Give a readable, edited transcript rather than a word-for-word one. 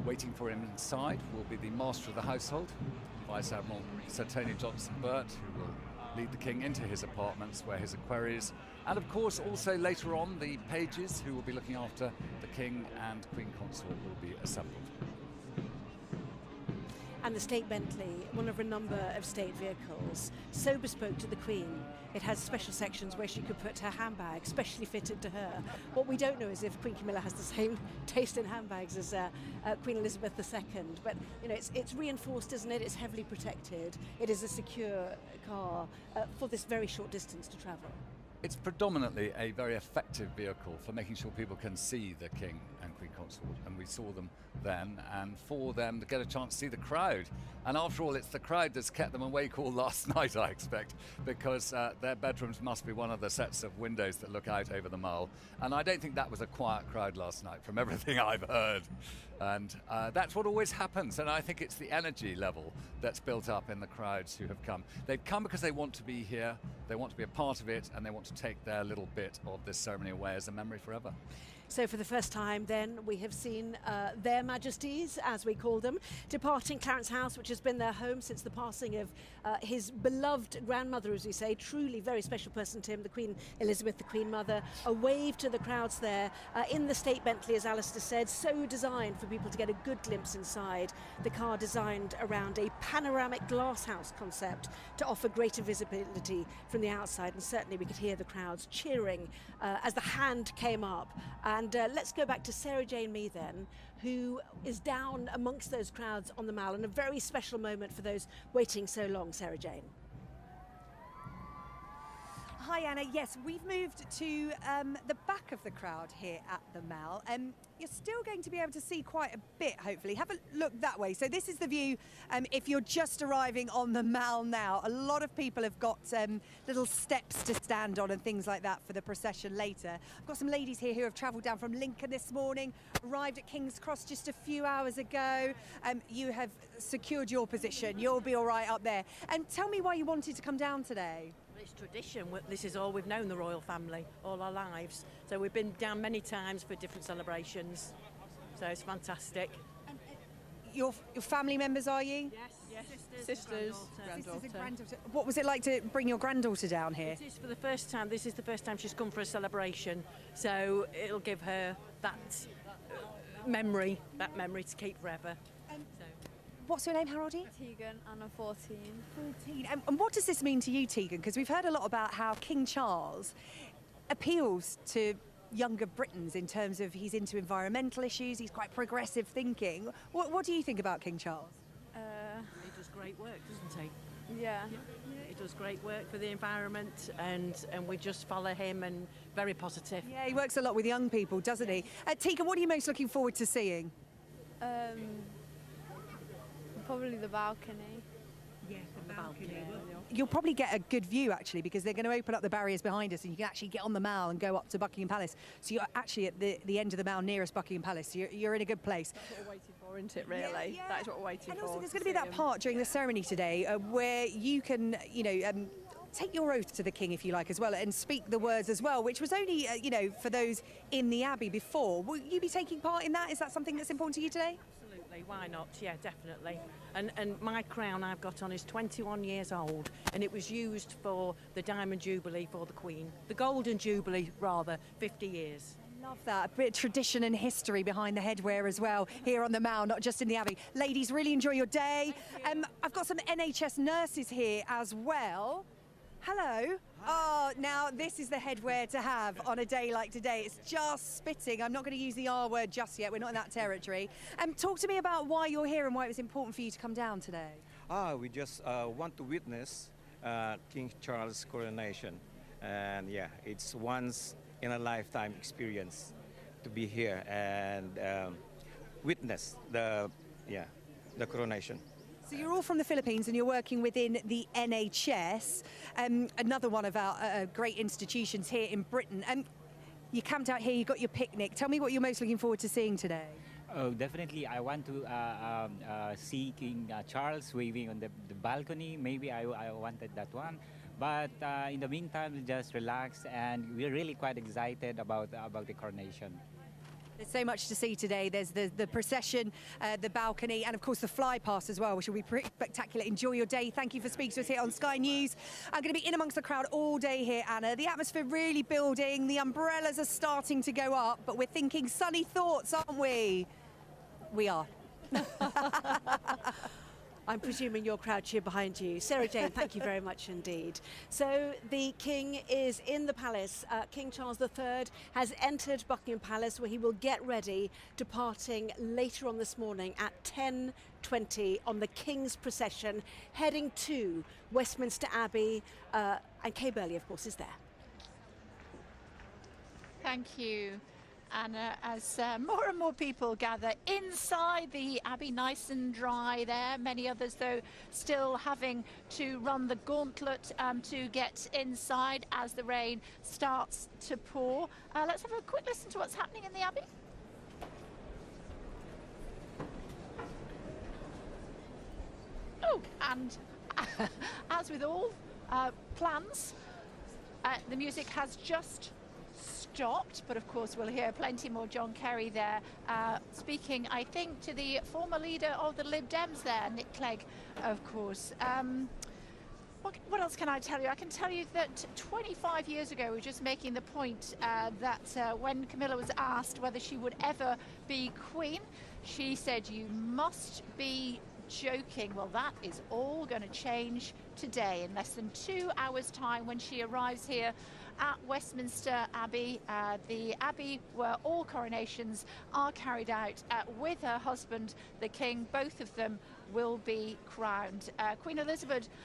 Waiting for him inside will be the Master of the Household, Vice Admiral Sir Tony Johnson-Burt, who will lead the King into his apartments where his equerries, and of course also later on the pages who will be looking after the King and Queen Consort will be assembled. And the State Bentley, one of a number of state vehicles, so bespoke to the Queen. It has special sections where she could put her handbag, specially fitted to her. What we don't know is if Queen Camilla has the same taste in handbags as Queen Elizabeth II. But you know, it's reinforced, isn't it? It's heavily protected. It is a secure car for this very short distance to travel. It's predominantly a very effective vehicle for making sure people can see the King and Queen Consort, and we saw them then, and for them to get a chance to see the crowd. And after all, it's the crowd that's kept them awake all last night, I expect, because their bedrooms must be one of the sets of windows that look out over the Mall. And I don't think that was a quiet crowd last night from everything I've heard. And that's what always happens, and I think it's the energy level that's built up in the crowds who have come. They've come because they want to be here, they want to be a part of it, and they want to take their little bit of this ceremony away as a memory forever. So for the first time then we have seen their Majesties, as we call them, departing Clarence House, which has been their home since the passing of his beloved grandmother, as we say, truly very special person to him, the Queen Elizabeth, the Queen Mother. A wave to the crowds there in the State Bentley, as Alistair said, so designed for people to get a good glimpse inside. The car designed around a panoramic glasshouse concept to offer greater visibility from the outside, and certainly we could hear the crowds cheering as the hand came up. And let's go back to Sarah Jane Mee then, who is down amongst those crowds on the Mall, and a very special moment for those waiting so long. Sarah Jane. Hi Anna, yes, we've moved to the back of the crowd here at the Mall. You're still going to be able to see quite a bit, hopefully. Have a look that way. So this is the view if you're just arriving on the Mall now. A lot of people have got little steps to stand on and things like that for the procession later. I've got some ladies here who have travelled down from Lincoln this morning, arrived at King's Cross just a few hours ago. You have secured your position. You'll be all right up there. And tell me why you wanted to come down today. It's tradition. This is all we've known, the royal family, all our lives. So we've been down many times for different celebrations. So it's fantastic. Your family members, are you? Yes. Sisters. Granddaughter. What was it like to bring your granddaughter down here? It is for the first time. This is the first time she's come for a celebration. So it'll give her that memory to keep forever. What's your name, Haroldy? Tegan, and I'm 14. 14. And what does this mean to you, Tegan? Because we've heard a lot about how King Charles appeals to younger Britons in terms of he's into environmental issues, he's quite progressive thinking. What do you think about King Charles? He does great work, doesn't he? Yeah. He does great work for the environment, and we just follow him, and very positive. Yeah, he works a lot with young people, doesn't he? Tegan, what are you most looking forward to seeing? Probably the balcony. Yeah, the balcony. You'll probably get a good view, actually, because they're going to open up the barriers behind us and you can actually get on the Mall and go up to Buckingham Palace. So you're actually at the end of the Mall nearest Buckingham Palace. So you're in a good place. That's what we're waiting for, isn't it, really? Yeah. That is what we're waiting for. And also there's going to be that part during the ceremony today where you can, take your oath to the King, if you like, as well, and speak the words as well, which was only, for those in the Abbey before. Will you be taking part in that? Is that something that's important to you today? Absolutely, why not? Yeah, definitely. And my crown I've got on is 21 years old, and it was used for the Diamond Jubilee for the Queen. The Golden Jubilee, rather, 50 years. Love that. A bit of tradition and history behind the headwear as well, here on the Mall, not just in the Abbey. Ladies, really enjoy your day. I've got some NHS nurses here as well. Hello. Oh, now this is the headwear to have on a day like today. It's just spitting. I'm not going to use the R word just yet. We're not in that territory. Talk to me about why you're here and why it was important for you to come down today. We just want to witness King Charles' coronation. And yeah, it's once in a lifetime experience to be here and witness the coronation. So you're all from the Philippines and you're working within the NHS, another one of our great institutions here in Britain. You camped out here, you got your picnic. Tell me what you're most looking forward to seeing today. Oh, definitely. I want to see King Charles waving on the balcony. Maybe I wanted that one. But in the meantime, just relax, and we're really quite excited about the coronation. There's so much to see today. There's the procession, the balcony, and of course the fly past as well, which will be pretty spectacular. Enjoy your day. Thank you for speaking to us here on Sky News. I'm going to be in amongst the crowd all day here, Anna. The atmosphere really building. The umbrellas are starting to go up, but we're thinking sunny thoughts, aren't we? We are. I'm presuming your crowd cheer behind you. Sarah Jane, thank you very much indeed. So the King is in the palace. King Charles III has entered Buckingham Palace, where he will get ready, departing later on this morning at 10:20 on the King's procession, heading to Westminster Abbey. And Kay Burley, of course, is there. Thank you, Anna. As more and more people gather inside the Abbey, nice and dry there. Many others, though, still having to run the gauntlet to get inside as the rain starts to pour. Let's have a quick listen to what's happening in the Abbey. Oh, and as with all plans, the music has just stopped, but of course we'll hear plenty more John Kerry there speaking, I think, to the former leader of the Lib Dems there, Nick Clegg, of course. What else can I tell you? I can tell you that 25 years ago, we were just making the point that when Camilla was asked whether she would ever be Queen, she said, "You must be joking." Well, that is all going to change today in less than 2 hours' time when she arrives here at Westminster Abbey, the Abbey where all coronations are carried out with her husband, the King. Both of them will be crowned. Queen Elizabeth